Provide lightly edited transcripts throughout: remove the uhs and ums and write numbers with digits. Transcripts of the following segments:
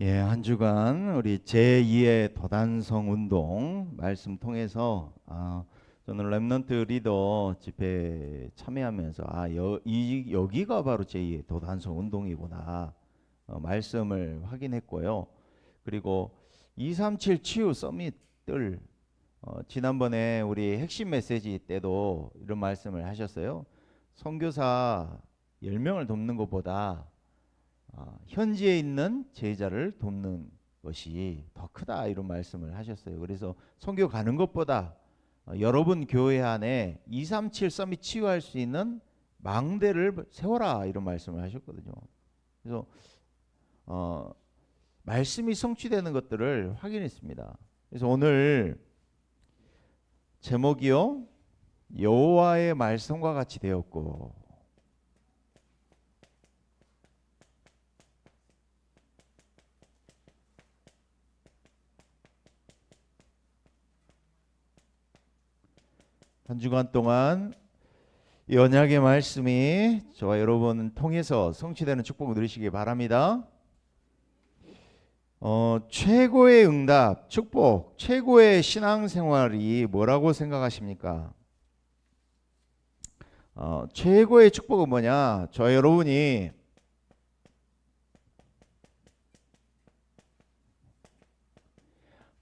예, 한 주간 우리 제2의 도단성 운동 말씀 통해서 저는 렘넌트 리더 집회 참여하면서 여기가 바로 제2의 도단성 운동이구나 말씀을 확인했고요. 그리고 237 치유 서밋들 지난번에 우리 핵심 메시지 때도 이런 말씀을 하셨어요. 선교사 10명을 돕는 것보다 현지에 있는 제자를 돕는 것이 더 크다 이런 말씀을 하셨어요. 그래서 선교 가는 것보다 여러분 교회 안에 237 서밋 치유할 수 있는 망대를 세워라 이런 말씀을 하셨거든요. 그래서 말씀이 성취되는 것들을 확인했습니다. 그래서 오늘 제목이요, 여호와의 말씀과 같이 되었고, 한 주간 동안 이 언약의 말씀이 저와 여러분 통해서 성취되는 축복을 누리시기 바랍니다. 최고의 응답, 축복, 최고의 신앙생활이 뭐라고 생각하십니까? 최고의 축복은 뭐냐? 저와 여러분이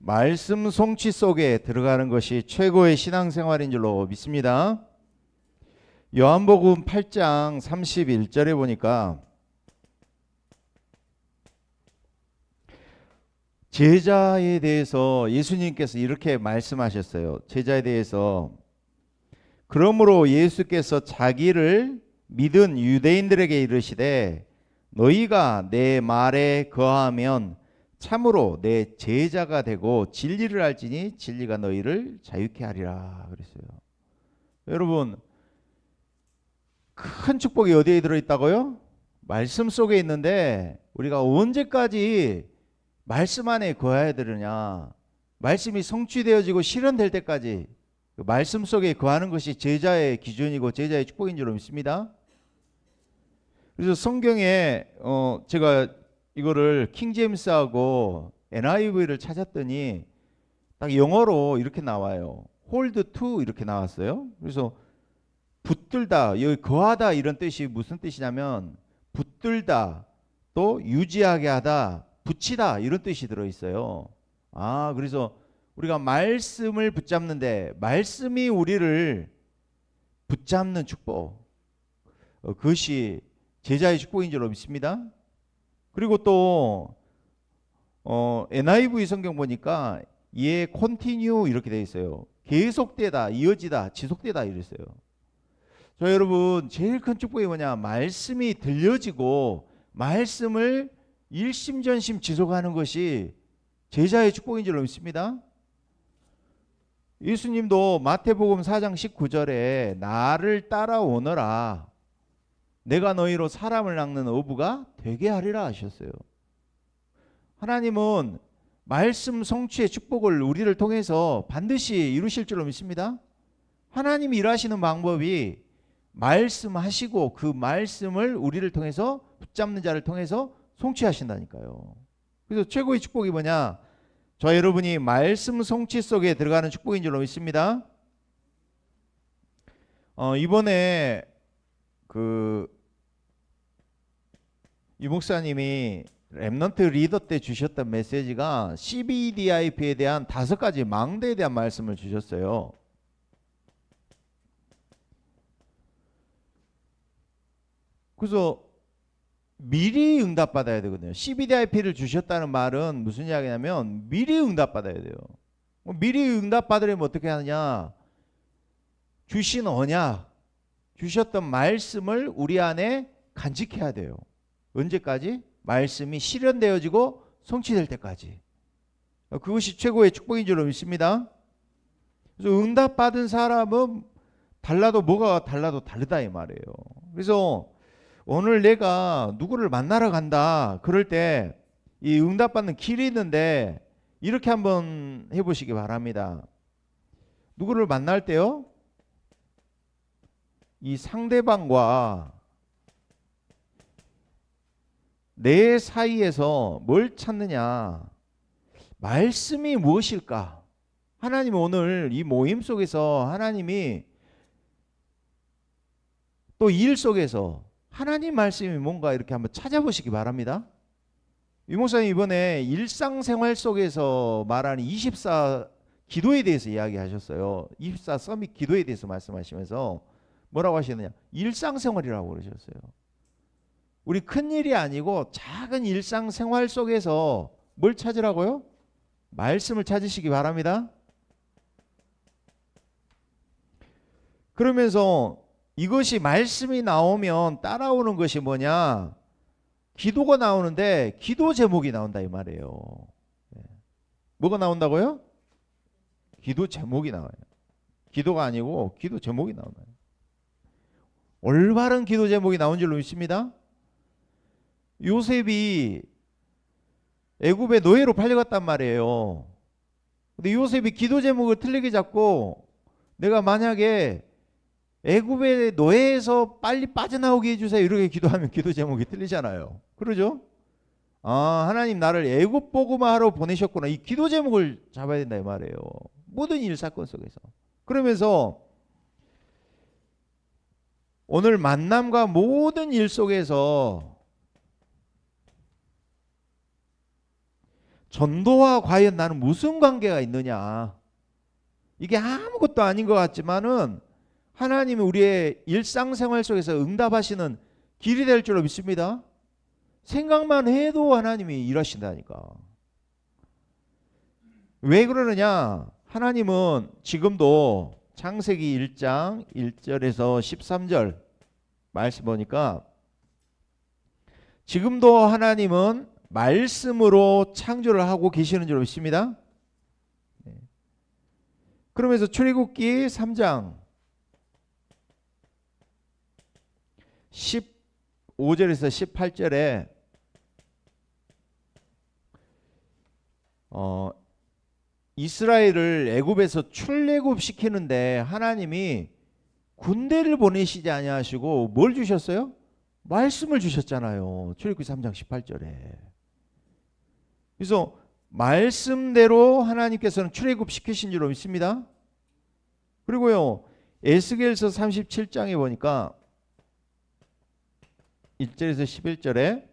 말씀 성취 속에 들어가는 것이 최고의 신앙생활인 줄로 믿습니다. 요한복음 8장 31절에 보니까 제자에 대해서 예수님께서 이렇게 말씀하셨어요. 제자에 대해서 그러므로 예수께서 자기를 믿은 유대인들에게 이르시되 너희가 내 말에 거하면 참으로 내 제자가 되고 진리를 알지니 진리가 너희를 자유케 하리라 그랬어요. 여러분, 큰 축복이 어디에 들어있다고요? 말씀 속에 있는데 우리가 언제까지 말씀 안에 거해야 되느냐? 말씀이 성취되어지고 실현될 때까지 그 말씀 속에 거하는 것이 제자의 기준이고 제자의 축복인 줄로 믿습니다. 그래서 성경에 제가 이거를 킹제임스하고 NIV를 찾았더니 딱 영어로 이렇게 나와요. hold to 이렇게 나왔어요. 그래서 붙들다, 여기 거하다 이런 뜻이 무슨 뜻이냐면 붙들다, 또 유지하게 하다, 붙이다 이런 뜻이 들어있어요. 그래서 우리가 말씀을 붙잡는데 말씀이 우리를 붙잡는 축복, 그것이 제자의 축복인 줄로 믿습니다. 그리고 또 NIV 성경 보니까 예 continue 이렇게 되어 있어요. 계속되다, 이어지다, 지속되다 이랬어요. 저 여러분, 제일 큰 축복이 뭐냐? 말씀이 들려지고 말씀을 일심전심 지속하는 것이 제자의 축복인 줄로 믿습니다. 예수님도 마태복음 4장 19절에 나를 따라오너라 내가 너희로 사람을 낚는 어부가 되게 하리라 하셨어요. 하나님은 말씀 성취의 축복을 우리를 통해서 반드시 이루실 줄로 믿습니다. 하나님이 일하시는 방법이 말씀하시고 그 말씀을 우리를 통해서 붙잡는 자를 통해서 성취하신다니까요. 그래서 최고의 축복이 뭐냐? 저 여러분이 말씀 성취 속에 들어가는 축복인 줄로 믿습니다. 이번에 이 목사님이 렘넌트 리더 때 주셨던 메시지가 CBDIP에 대한 5가지 망대에 대한 말씀을 주셨어요. 그래서 미리 응답받아야 되거든요. CBDIP를 주셨다는 말은 무슨 이야기냐면 미리 응답받아야 돼요. 미리 응답받으려면 어떻게 하느냐? 주신 언약, 주셨던 말씀을 우리 안에 간직해야 돼요. 언제까지? 말씀이 실현되어지고 성취될 때까지. 그것이 최고의 축복인 줄로 믿습니다. 그래서 응답받은 사람은 달라도 뭐가 달라도 다르다 이 말이에요. 그래서 오늘 내가 누구를 만나러 간다 그럴 때 이 응답받는 길이 있는데 이렇게 한번 해보시기 바랍니다. 누구를 만날 때요, 이 상대방과 내 사이에서 뭘 찾느냐? 말씀이 무엇일까? 하나님 오늘 이 모임 속에서 하나님이 또 일 속에서 하나님 말씀이 뭔가 이렇게 한번 찾아보시기 바랍니다. 유 목사님 이번에 일상생활 속에서 말하는 24 기도에 대해서 이야기하셨어요. 24 서밋 기도에 대해서 말씀하시면서 뭐라고 하시느냐? 일상생활이라고 그러셨어요. 우리 큰일이 아니고 작은 일상생활 속에서 뭘 찾으라고요? 말씀을 찾으시기 바랍니다. 그러면서 이것이 말씀이 나오면 따라오는 것이 뭐냐? 기도가 나오는데 기도 제목이 나온다 이 말이에요. 뭐가 나온다고요? 기도 제목이 나와요. 기도가 아니고 기도 제목이 나와요. 올바른 기도 제목이 나온 줄로 믿습니다. 요셉이 애굽의 노예로 팔려갔단 말이에요. 근데 요셉이 기도 제목을 틀리게 잡고 내가 만약에 애굽의 노예에서 빨리 빠져나오게 해주세요 이렇게 기도하면 기도 제목이 틀리잖아요. 그러죠? 아, 하나님 나를 애굽 복음화 하러 보내셨구나. 이 기도 제목을 잡아야 된다 이 말이에요. 모든 일 사건 속에서. 그러면서 오늘 만남과 모든 일 속에서 전도와 과연 나는 무슨 관계가 있느냐? 이게 아무것도 아닌 것 같지만은 하나님이 우리의 일상생활 속에서 응답하시는 길이 될 줄로 믿습니다. 생각만 해도 하나님이 일하신다니까. 왜 그러느냐? 하나님은 지금도 창세기 1장 1절에서 13절 말씀 보니까 지금도 하나님은 말씀으로 창조를 하고 계시는 줄 믿습니다. 그러면서 출애굽기 3장 15절에서 18절에 이스라엘을 애굽에서 출애굽시키는데 하나님이 군대를 보내시지 아니하시고 뭘 주셨어요? 말씀을 주셨잖아요. 출애굽기 3장 18절에. 그래서 말씀대로 하나님께서는 출애굽시키신 줄로 믿습니다. 그리고요 에스겔서 37장에 보니까 1절에서 11절에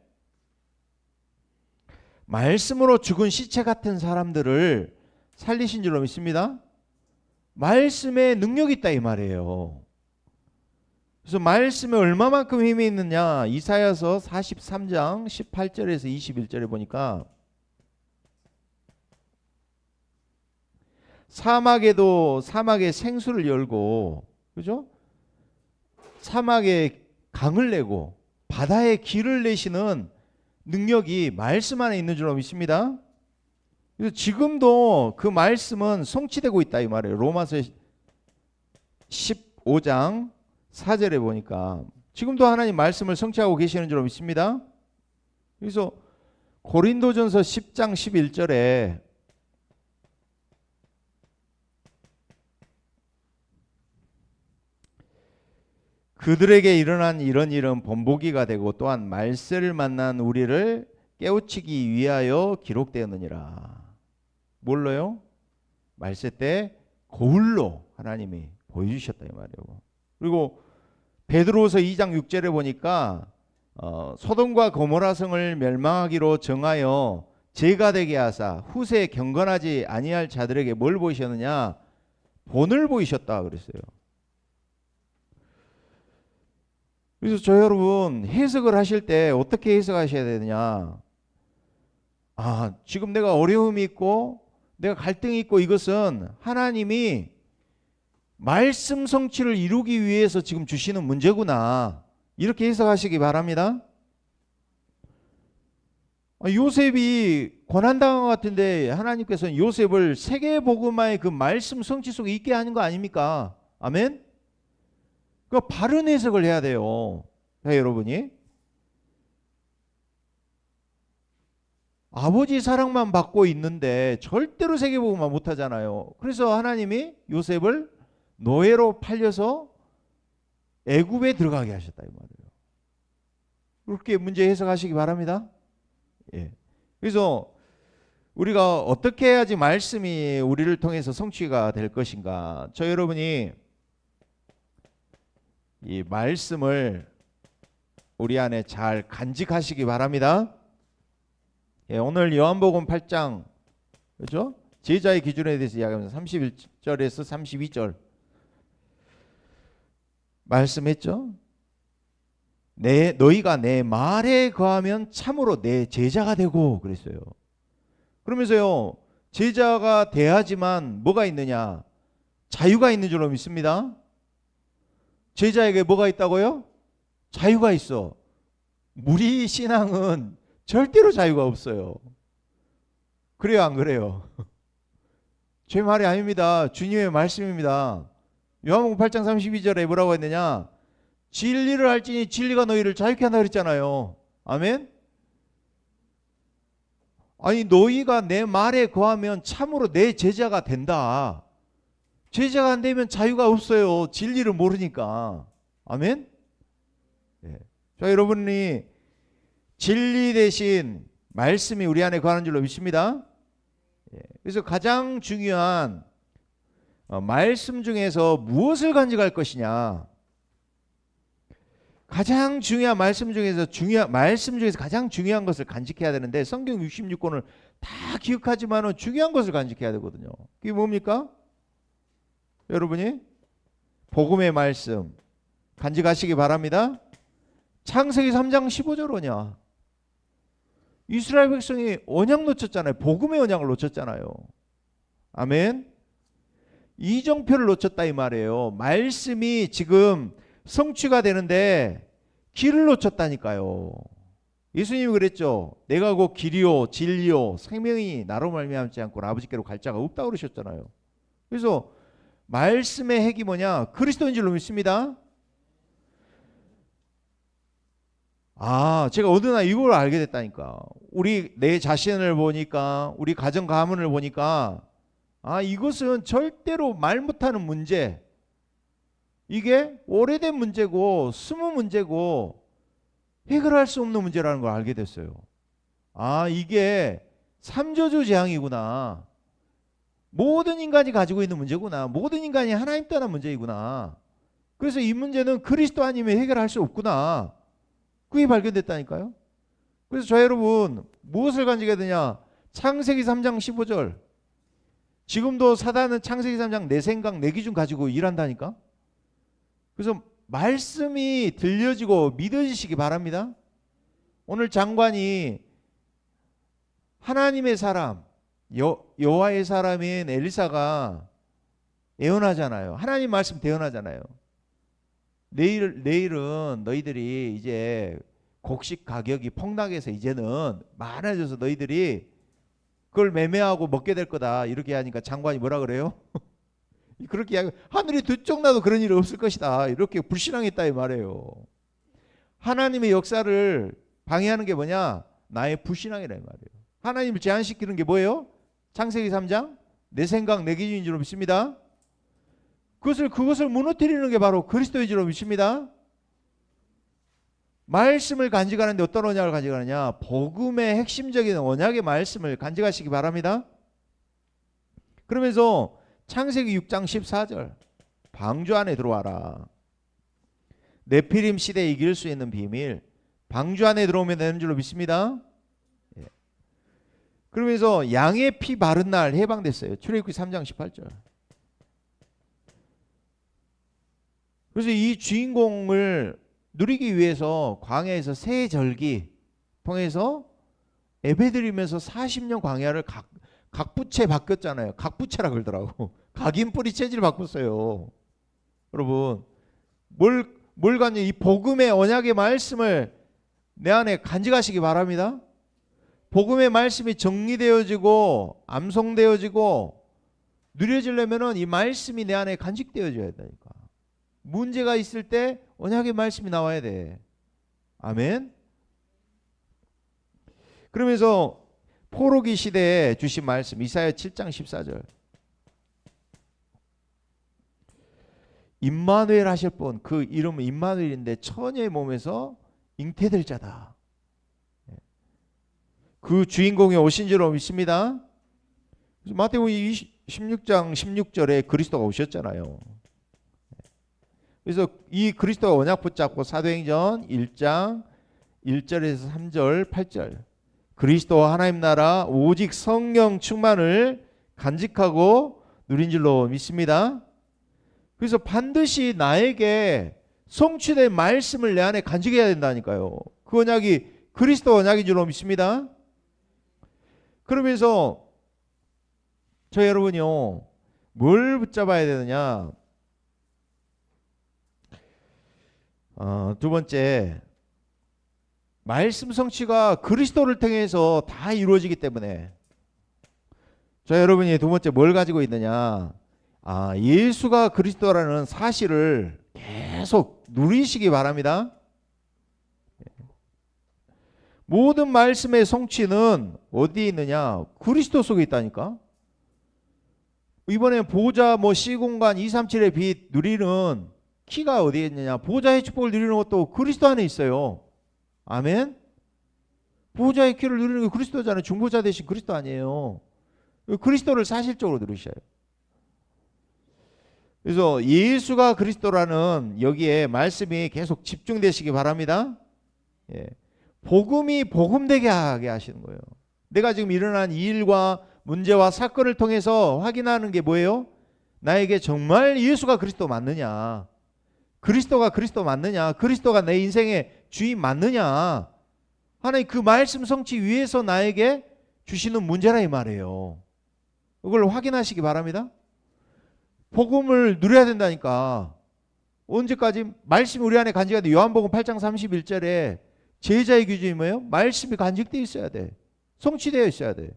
말씀으로 죽은 시체 같은 사람들을 살리신 줄로 믿습니다. 말씀에 능력이 있다 이 말이에요. 그래서 말씀에 얼마만큼 힘이 있느냐? 이사야서 43장 18절에서 21절에 보니까 사막에도 사막의 생수를 열고, 그죠? 사막에 강을 내고 바다에 길을 내시는 능력이 말씀 안에 있는 줄로 믿습니다. 그래서 지금도 그 말씀은 성취되고 있다 이 말이에요. 로마서 15장 4절에 보니까 지금도 하나님 말씀을 성취하고 계시는 줄로 믿습니다. 그래서 고린도전서 10장 11절에 그들에게 일어난 이런 일은 본보기가 되고 또한 말세를 만난 우리를 깨우치기 위하여 기록되었느니라. 뭘로요? 말세 때 거울로 하나님이 보여주셨다 이 말이에요. 그리고 베드로후서 2장 6절에 보니까 소돔과 고모라 성을 멸망하기로 정하여 죄가 되게 하사 후세에 경건하지 아니할 자들에게 뭘 보이셨느냐? 본을 보이셨다 그랬어요. 그래서 저 여러분 해석을 하실 때 어떻게 해석하셔야 되느냐? 아, 지금 내가 어려움이 있고 내가 갈등이 있고 이것은 하나님이 말씀 성취를 이루기 위해서 지금 주시는 문제구나. 이렇게 해석하시기 바랍니다. 요셉이 고난당한 것 같은데 하나님께서는 요셉을 세계복음화의 그 말씀 성취 속에 있게 하는 거 아닙니까? 아멘? 그 바른 해석을 해야 돼요. 여러분이 아버지 사랑만 받고 있는데 절대로 세계복음화 못하잖아요. 그래서 하나님이 요셉을 노예로 팔려서 애굽에 들어가게 하셨다 이 말이에요. 그렇게 문제 해석하시기 바랍니다. 예. 그래서 우리가 어떻게 해야지 말씀이 우리를 통해서 성취가 될 것인가? 저 여러분이 이 말씀을 우리 안에 잘 간직하시기 바랍니다. 예, 오늘 요한복음 8장 그렇죠? 제자의 기준에 대해서 이야기하면서 31절에서 32절 말씀했죠. 너희가 내 말에 거하면 참으로 내 제자가 되고 그랬어요. 그러면서요, 제자가 돼야지만 뭐가 있느냐? 자유가 있는 줄로 믿습니다. 제자에게 뭐가 있다고요? 자유가 있어. 우리 신앙은 절대로 자유가 없어요. 그래요, 안 그래요? 제 말이 아닙니다. 주님의 말씀입니다. 요한복음 8장 32절에 뭐라고 했느냐? 진리를 알지니 진리가 너희를 자유케 한다 그랬잖아요. 아멘? 아니, 너희가 내 말에 거하면 참으로 내 제자가 된다. 제자가 안 되면 자유가 없어요. 진리를 모르니까. 아멘? 네. 자, 여러분이 진리 대신 말씀이 우리 안에 거하는 줄로 믿습니다. 그래서 가장 중요한 말씀 중에서 무엇을 간직할 것이냐? 가장 중요한 말씀 중에서 가장 중요한 것을 간직해야 되는데 성경 66권을 다 기억하지만은 중요한 것을 간직해야 되거든요. 그게 뭡니까? 여러분이 복음의 말씀 간직하시기 바랍니다. 창세기 3장 15절 언약. 이스라엘 백성이 언약 놓쳤잖아요. 복음의 언약을 놓쳤잖아요. 아멘. 이정표를 놓쳤다 이 말이에요. 말씀이 지금 성취가 되는데 길을 놓쳤다니까요. 예수님이 그랬죠. 내가 곧 길이요 진리요 생명이 나로 말미암지 않고 아버지께로 갈 자가 없다고 그러셨잖아요. 그래서 말씀의 핵이 뭐냐? 그리스도인 줄로 믿습니다. 제가 어느 날 이걸 알게 됐다니까. 내 자신을 보니까, 우리 가정 가문을 보니까, 이것은 절대로 말 못하는 문제, 이게 오래된 문제고 숨은 문제고 해결할 수 없는 문제라는 걸 알게 됐어요. 이게 삼조주 재앙이구나. 모든 인간이 가지고 있는 문제구나. 모든 인간이 하나님 떠난 문제이구나. 그래서 이 문제는 그리스도 아니면 해결할 수 없구나. 그게 발견됐다니까요. 그래서 저 여러분 무엇을 간직해야 되냐? 창세기 3장 15절. 지금도 사단은 창세기 3장 내 생각 내 기준 가지고 일한다니까. 그래서 말씀이 들려지고 믿어지시기 바랍니다. 오늘 장관이 하나님의 사람 여호와의 사람인 엘리사가 예언하잖아요. 하나님 말씀 대언하잖아요. 내일은 너희들이 이제 곡식 가격이 폭락해서 이제는 많아져서 너희들이 그걸 매매하고 먹게 될 거다. 이렇게 하니까 장관이 뭐라 그래요? 그렇게 이야기, 하늘이 들쩍나도 그런 일이 없을 것이다. 이렇게 불신앙했다 이 말이에요. 하나님의 역사를 방해하는 게 뭐냐? 나의 불신앙이라 이 말이에요. 하나님을 제한시키는 게 뭐예요? 창세기 3장 내 생각 내 기준인 줄로 믿습니다. 그것을 무너뜨리는 게 바로 그리스도인 줄로 믿습니다. 말씀을 간직하는데 어떤 언약을 간직하느냐? 복음의 핵심적인 언약의 말씀을 간직하시기 바랍니다. 그러면서 창세기 6장 14절 방주 안에 들어와라. 네피림 시대에 이길 수 있는 비밀, 방주 안에 들어오면 되는 줄로 믿습니다. 그러면서 양의 피 바른 날 해방됐어요. 출애굽기 3장 18절. 그래서 이 주인공을 누리기 위해서 광야에서 새 절기 통해서 예배드리면서 40년 광야를 각부채 바뀌었잖아요. 각부채라 그러더라고. 각인뿌리 체질 바꿨어요. 여러분 뭘 간지 이 복음의 언약의 말씀을 내 안에 간직하시기 바랍니다. 복음의 말씀이 정리되어지고 암송되어지고 누려지려면은 이 말씀이 내 안에 간직되어져야 되니까. 문제가 있을 때 언약의 말씀이 나와야 돼. 아멘. 그러면서 포로기 시대에 주신 말씀 이사야 7장 14절. 임마누엘 하실 분, 그 이름은 임마누엘인데 처녀의 몸에서 잉태될 자다. 그 주인공이 오신 줄로 믿습니다. 마태복음 16장 16절에 그리스도가 오셨잖아요. 그래서 이 그리스도가 언약 붙잡고 사도행전 1장 1절에서 3절 8절 그리스도와 하나님 나라 오직 성령 충만을 간직하고 누린 줄로 믿습니다. 그래서 반드시 나에게 성취된 말씀을 내 안에 간직해야 된다니까요. 그 언약이 그리스도 언약인 줄로 믿습니다. 그러면서 저 여러분이요, 뭘 붙잡아야 되느냐? 두 번째, 말씀 성취가 그리스도를 통해서 다 이루어지기 때문에 저 여러분이 두 번째 뭘 가지고 있느냐? 예수가 그리스도라는 사실을 계속 누리시기 바랍니다. 모든 말씀의 성취는 어디에 있느냐? 그리스도 속에 있다니까. 이번에 보호자 시공간 237의 빛 누리는 키가 어디에 있느냐? 보호자의 축복을 누리는 것도 그리스도 안에 있어요. 아멘. 보호자의 키를 누리는 게 그리스도잖아요. 중보자 대신 그리스도 아니에요. 그리스도를 사실적으로 누리셔요. 그래서 예수가 그리스도라는 여기에 말씀이 계속 집중되시기 바랍니다. 예. 복음이 복음되게 하게 하시는 거예요. 내가 지금 일어난 이 일과 문제와 사건을 통해서 확인하는 게 뭐예요? 나에게 정말 예수가 그리스도 맞느냐? 그리스도가 그리스도 맞느냐? 그리스도가 내 인생의 주인 맞느냐? 하나님 그 말씀 성취 위해서 나에게 주시는 문제라 이 말이에요. 그걸 확인하시기 바랍니다. 복음을 누려야 된다니까. 언제까지? 말씀이 우리 안에 간직하는데 요한복음 8장 31절에 제자의 기준이 뭐예요? 말씀이 간직되어 있어야 돼. 성취되어 있어야 돼.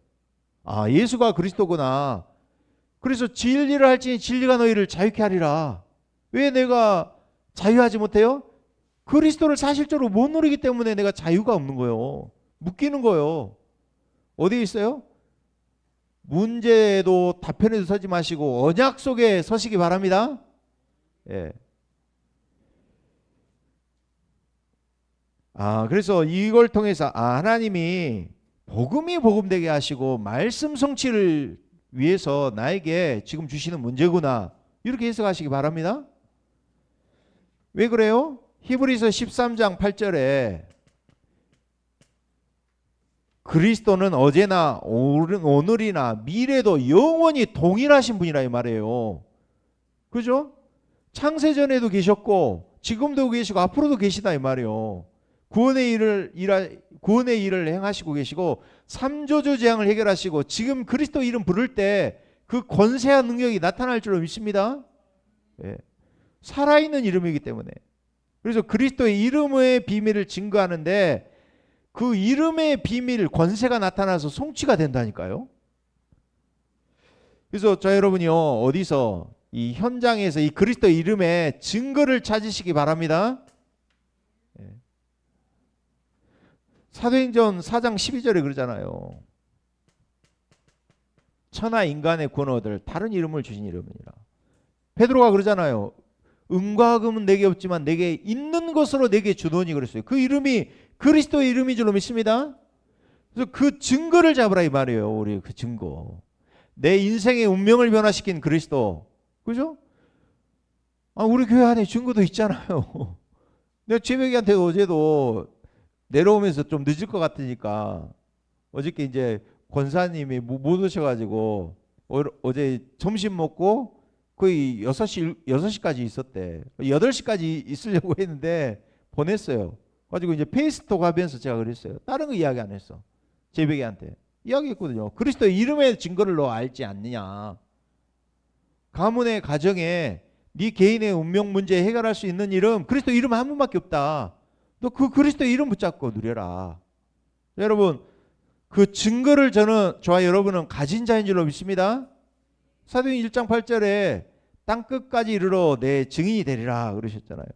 예수가 그리스도구나. 그래서 진리를 할지니 진리가 너희를 자유케 하리라. 왜 내가 자유하지 못해요? 그리스도를 사실적으로 못 누리기 때문에 내가 자유가 없는 거예요. 묶이는 거예요. 어디에 있어요? 문제에도 답변에도 서지 마시고 언약 속에 서시기 바랍니다. 예. 그래서 이걸 통해서 하나님이 복음이 복음되게 하시고 말씀 성취를 위해서 나에게 지금 주시는 문제구나. 이렇게 해석하시기 바랍니다. 왜 그래요? 히브리서 13장 8절에 그리스도는 어제나 오늘이나 미래도 영원히 동일하신 분이라 이 말이에요. 그죠? 창세전에도 계셨고 지금도 계시고 앞으로도 계시다 이 말이에요. 구원의 일을 행하시고 계시고 삼조주 재앙을 해결하시고 지금 그리스도 이름 부를 때 그 권세한 능력이 나타날 줄로 믿습니다. 예. 살아있는 이름이기 때문에. 그래서 그리스도의 이름의 비밀을 증거하는데 그 이름의 비밀 권세가 나타나서 성취가 된다니까요. 그래서 저 여러분이요, 어디서 이 현장에서 이 그리스도 이름의 증거를 찾으시기 바랍니다. 예. 사도행전 4장 12절에 그러잖아요. 천하 인간의 구원을 얻을 다른 이름을 주신 이름이니라. 베드로가 그러잖아요. 은과 금은 내게 없지만 내게 있는 것으로 내게 주노니 그랬어요. 그 이름이 그리스도의 이름인 줄로 믿습니다. 그래서 그 증거를 잡으라 이 말이에요. 우리 그 증거. 내 인생의 운명을 변화시킨 그리스도. 그죠? 우리 교회 안에 증거도 있잖아요. 내가 재백이한테 어제도 내려오면서 좀 늦을 것 같으니까 어저께 이제 권사님이 못 오셔가지고 어제 점심 먹고 거의 6시까지 있었대. 8시까지 있으려고 했는데 보냈어요. 가지고 이제 페이스톡 하면서 제가 그랬어요. 다른 거 이야기 안 했어. 재백이한테. 이야기했거든요. 그리스도의 이름의 증거를 너 알지 않느냐. 가문의 가정에 네 개인의 운명 문제 해결할 수 있는 이름, 그리스도 이름 한 분밖에 없다. 너 그 그리스도 이름 붙잡고 누려라. 여러분, 그 증거를 저와 여러분은 가진 자인 줄로 믿습니다. 사도행 1장 8절에 땅끝까지 이르러 내 증인이 되리라 그러셨잖아요.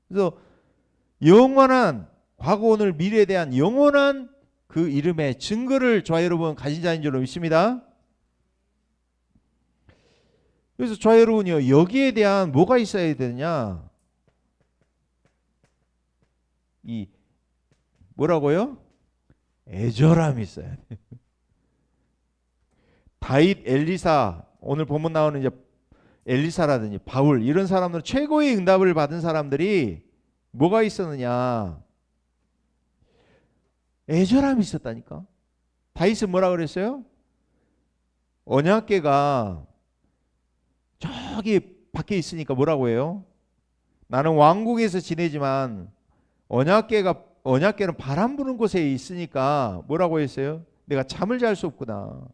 그래서 영원한 과거 오늘 미래에 대한 영원한 그 이름의 증거를 저와 여러분 가진 자인 줄로 믿습니다. 그래서 저와 여러분이요, 여기에 대한 뭐가 있어야 되느냐? 이 뭐라고요? 애절함이 있어야 돼. 다윗, 엘리사, 오늘 본문 나오는 이제 엘리사라든지 바울 이런 사람들은 최고의 응답을 받은 사람들이 뭐가 있었느냐? 애절함이 있었다니까. 다윗은 뭐라 그랬어요? 언약궤가 저기 밖에 있으니까 뭐라고 해요? 나는 왕궁에서 지내지만 언약궤는 바람 부는 곳에 있으니까 뭐라고 했어요? 내가 잠을 잘 수 없구나.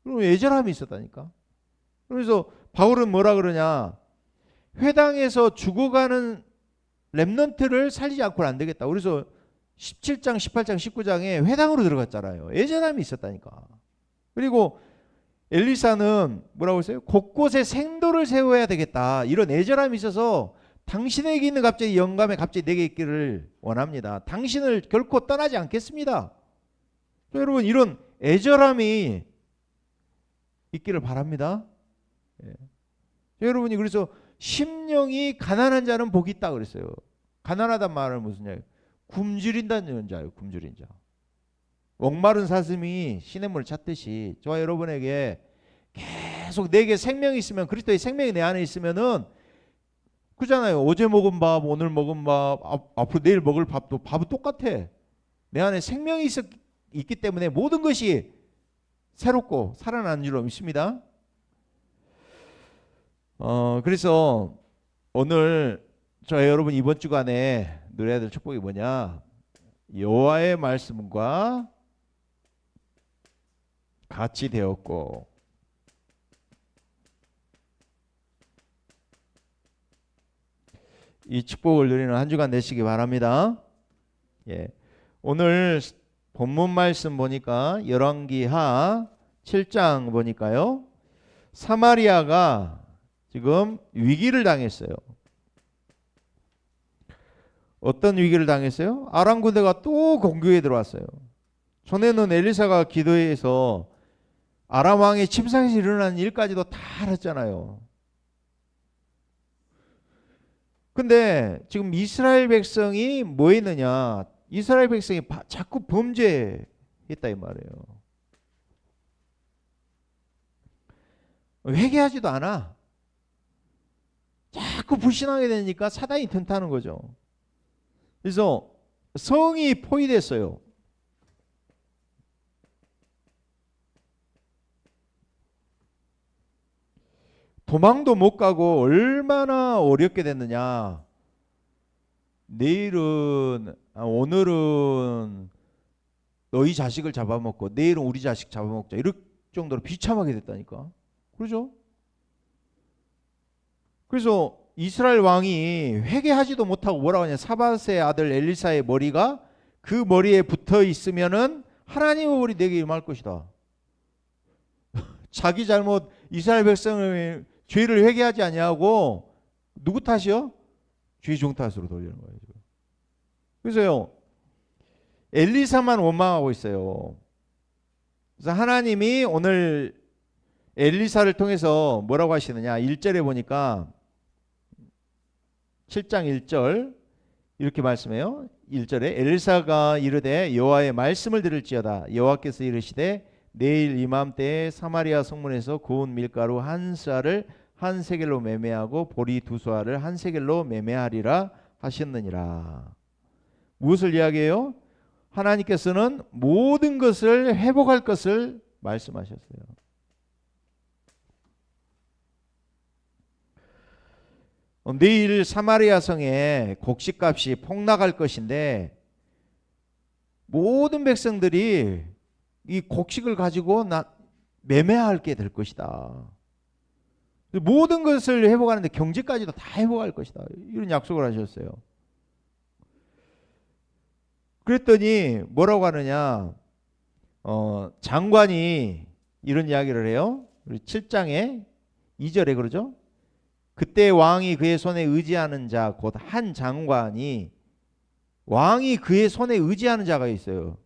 그럼 애절함이 있었다니까. 그래서 바울은 뭐라 그러냐? 회당에서 죽어가는 렘넌트를 살리지 않고는 안 되겠다. 그래서 17장, 18장, 19장에 회당으로 들어갔잖아요. 애절함이 있었다니까. 그리고 엘리사는 뭐라고 했어요? 곳곳에 생도를 세워야 되겠다. 이런 애절함이 있어서 당신에게 있는 갑자기 영감이 갑자기 내게 있기를 원합니다. 당신을 결코 떠나지 않겠습니다. 여러분 이런 애절함이 있기를 바랍니다. 예. 여러분이 그래서 심령이 가난한 자는 복이 있다 그랬어요. 가난하단 말은 무슨 얘기예요? 굶주린다는 자예요. 굶주린 자. 목마른 사슴이 시냇물을 찾듯이 저와 여러분에게 계속 내게 생명이 있으면, 그리스도의 생명이 내 안에 있으면은 그잖아요. 어제 먹은 밥, 오늘 먹은 밥, 앞으로 내일 먹을 밥도 밥은 똑같아. 내 안에 생명이 있기 때문에 모든 것이 새롭고 살아나는 줄 믿습니다. 그래서 오늘 저희 여러분 이번 주간에 누려야 될 축복이 뭐냐? 여호와의 말씀과 같이 되었고 이 축복을 누리는 한 주간 되시기 바랍니다. 예. 오늘 본문 말씀 보니까 열왕기하 7장 보니까요. 사마리아가 지금 위기를 당했어요. 어떤 위기를 당했어요? 아람 군대가 또 공격에 들어왔어요. 전에는 엘리사가 기도해서 아람 왕의 침상에서 일어난 일까지도 다 알았잖아요. 근데 지금 이스라엘 백성이 뭐 했느냐? 이스라엘 백성이 자꾸 범죄했다 이 말이에요. 회개하지도 않아. 자꾸 불신하게 되니까 사단이 튼타는 거죠. 그래서 성이 포위됐어요. 도망도 못 가고 얼마나 어렵게 됐느냐. 오늘은 너희 자식을 잡아먹고 내일은 우리 자식 잡아먹자. 이럴 정도로 비참하게 됐다니까. 그렇죠? 그래서 이스라엘 왕이 회개하지도 못하고 뭐라고 하냐. 사밧의 아들 엘리사의 머리가 그 머리에 붙어 있으면은 하나님의 머리 내게 임할 것이다. 자기 잘못 이스라엘 백성의 죄를 회개하지 아니하고 누구 탓이요? 죄종 탓으로 돌리는 거예요. 그래서요. 엘리사만 원망하고 있어요. 그래서 하나님이 오늘 엘리사를 통해서 뭐라고 하시느냐. 1절에 보니까 7장 1절 이렇게 말씀해요. 1절에 엘리사가 이르되 여호와의 말씀을 들을지어다. 여호와께서 이르시되 내일 이맘때에 사마리아 성문에서 고운 밀가루 한 쌀을 한 세겔로 매매하고 보리 두 수알을 한 세겔로 매매하리라 하셨느니라. 무엇을 이야기해요? 하나님께서는 모든 것을 회복할 것을 말씀하셨어요. 내일 사마리아 성에 곡식값이 폭락할 것인데 모든 백성들이 이 곡식을 가지고 매매하게 될 것이다. 모든 것을 회복하는데 경제까지도 다 회복할 것이다. 이런 약속을 하셨어요. 그랬더니 뭐라고 하느냐. 장관이 이런 이야기를 해요. 7장에 2절에 그러죠. 그때 왕이 그의 손에 의지하는 자 곧 한 장관이, 왕이 그의 손에 의지하는 자가 있어요.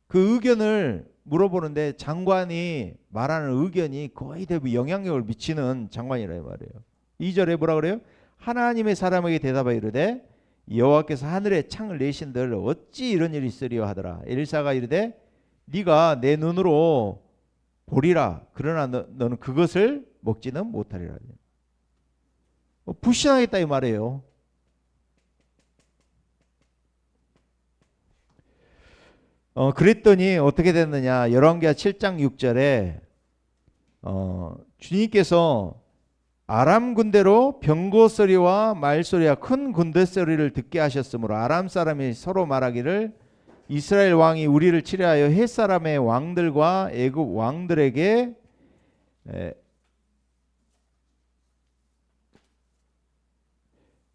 그 의견을 물어보는데 장관이 말하는 의견이 거의 대부분 영향력을 미치는 장관이라 말이에요. 2절에 뭐라 그래요? 하나님의 사람에게 대답하여 이르되 여호와께서 하늘에 창을 내신들 어찌 이런 일이 있으리요 하더라. 엘리사가 이르되 네가 내 눈으로 보리라. 그러나 너는 그것을 먹지는 못하리라. 불신하겠다 이 말이에요. 그랬더니 어떻게 됐느냐. 열왕기하 7장 6절에 주님께서 아람 군대로 병거 소리와 말소리와 큰 군대 소리를 듣게 하셨으므로 아람 사람이 서로 말하기를 이스라엘 왕이 우리를 치려하여 헷 사람의 왕들과 애굽 왕들에게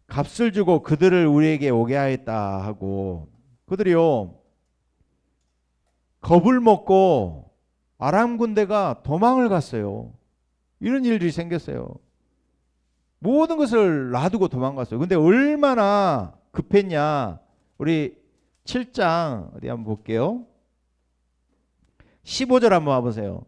값을 주고 그들을 우리에게 오게 하였다 하고, 그들이요 겁을 먹고 아람 군대가 도망을 갔어요. 이런 일들이 생겼어요. 모든 것을 놔두고 도망갔어요. 근데 얼마나 급했냐. 우리 7장 어디 한번 볼게요. 15절 한번 와보세요.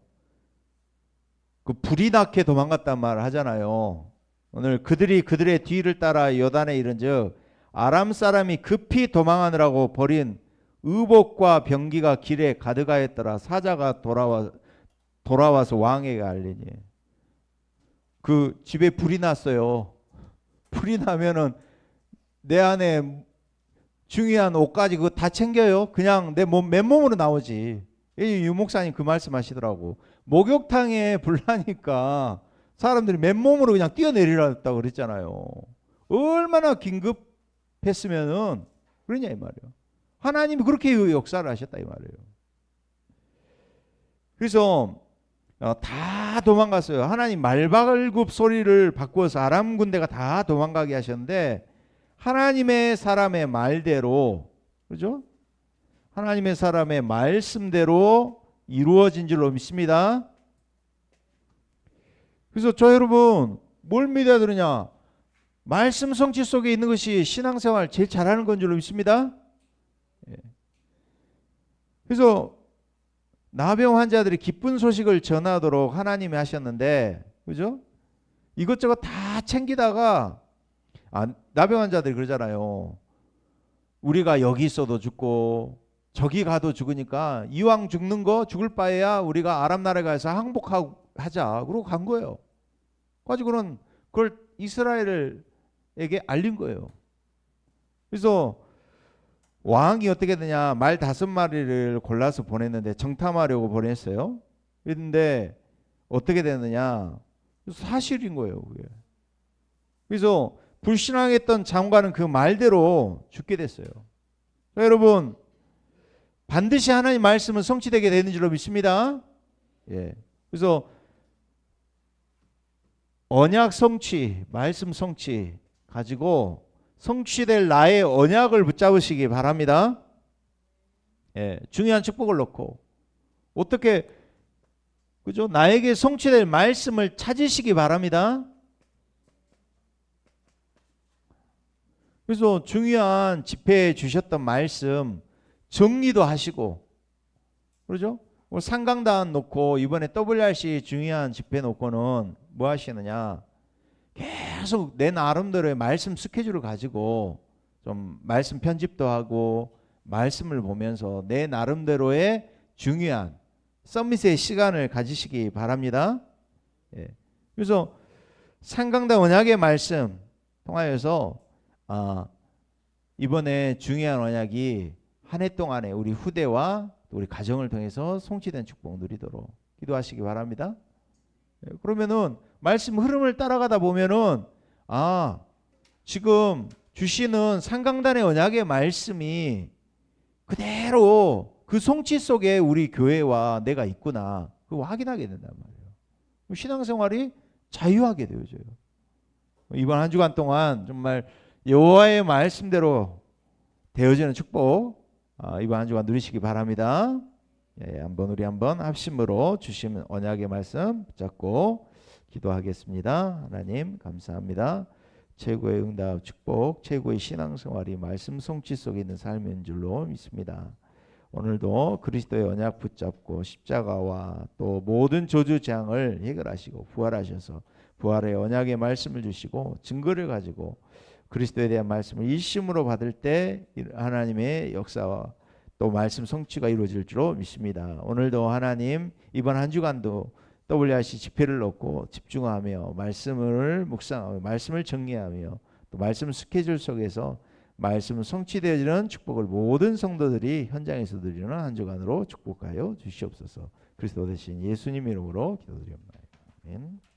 그 불이 나게 도망갔단 말을 하잖아요. 오늘 그들이 그들의 뒤를 따라 요단에 이른즉 아람 사람이 급히 도망하느라고 버린 의복과 병기가 길에 가득하였더라. 사자가 돌아와서 왕에게 알리니. 그 집에 불이 났어요. 불이 나면은 내 안에 중요한 옷까지 그거 다 챙겨요. 그냥 내 맨몸으로 나오지. 유 목사님 그 말씀하시더라고. 목욕탕에 불 나니까 사람들이 맨몸으로 그냥 뛰어내리라고 그랬잖아요. 얼마나 긴급했으면은 그러냐 이 말이에요. 하나님이 그렇게 역사를 하셨다 이 말이에요. 그래서 다 도망갔어요. 하나님 말발굽 소리를 바꾸어서 아람 군대가 다 도망가게 하셨는데 하나님의 사람의 말대로, 그죠? 하나님의 사람의 말씀대로 이루어진 줄로 믿습니다. 그래서 저 여러분 뭘 믿어야 되느냐? 말씀 성취 속에 있는 것이 신앙생활 제일 잘하는 건 줄로 믿습니다. 그래서 나병 환자들이 기쁜 소식을 전하도록 하나님이 하셨는데, 그죠? 이것저것 다 챙기다가 나병 환자들이 그러잖아요. 우리가 여기 있어도 죽고 저기 가도 죽으니까 이왕 죽는 거 죽을 바에야 우리가 아람 나라에 가서 항복하자. 그러고 간 거예요. 가지고는 그걸 이스라엘에게 알린 거예요. 그래서 왕이 어떻게 되냐, 말 5마리를 골라서 보냈는데 정탐하려고 보냈어요. 그런데 어떻게 되느냐, 사실인 거예요 그게. 그래서 불신앙했던 장관은 그 말대로 죽게 됐어요. 여러분 반드시 하나님 말씀은 성취되게 되는 줄로 믿습니다. 예. 그래서 언약 성취, 말씀 성취 가지고 성취될 나의 언약을 붙잡으시기 바랍니다. 예, 중요한 축복을 놓고 어떻게, 그죠? 나에게 성취될 말씀을 찾으시기 바랍니다. 그래서 중요한 집회에 주셨던 말씀 정리도 하시고, 그러죠? 상강단 놓고 이번에 WRC 중요한 집회 놓고는 뭐 하시느냐, 계속 내 나름대로의 말씀 스케줄을 가지고 좀 말씀 편집도 하고 말씀을 보면서 내 나름대로의 중요한 서밋의 시간을 가지시기 바랍니다. 예. 그래서 상강단 언약의 말씀 통하여서 이번에 중요한 언약이 한 해 동안에 우리 후대와 우리 가정을 통해서 성취된 축복 누리도록 기도하시기 바랍니다. 예. 그러면은 말씀 흐름을 따라가다 보면은 지금 주시는 상강단의 언약의 말씀이 그대로 그 성취 속에 우리 교회와 내가 있구나, 그거 확인하게 된단 말이에요. 신앙생활이 자유하게 되어져요. 이번 한 주간 동안 정말 여호와의 말씀대로 되어지는 축복 이번 한 주간 누리시기 바랍니다. 예, 우리 한번 합심으로 주시는 언약의 말씀 붙잡고 기도하겠습니다. 하나님 감사합니다. 최고의 응답 축복, 최고의 신앙생활이 말씀 성취 속에 있는 삶인 줄로 믿습니다. 오늘도 그리스도의 언약 붙잡고 십자가와 또 모든 저주 재앙을 해결하시고 부활하셔서 부활의 언약의 말씀을 주시고 증거를 가지고 그리스도에 대한 말씀을 일심으로 받을 때 하나님의 역사와 또 말씀 성취가 이루어질 줄로 믿습니다. 오늘도 하나님 이번 한 주간도 WRC 집회를 놓고 집중하며 말씀을 묵상하며 말씀을 정리하며 또 말씀 스케줄 속에서 말씀 성취되어지는 축복을 모든 성도들이 현장에서 누리는 한 주간으로 축복하여 주시옵소서. 그리스도 대신 예수님 이름으로 기도드립니다. 아멘.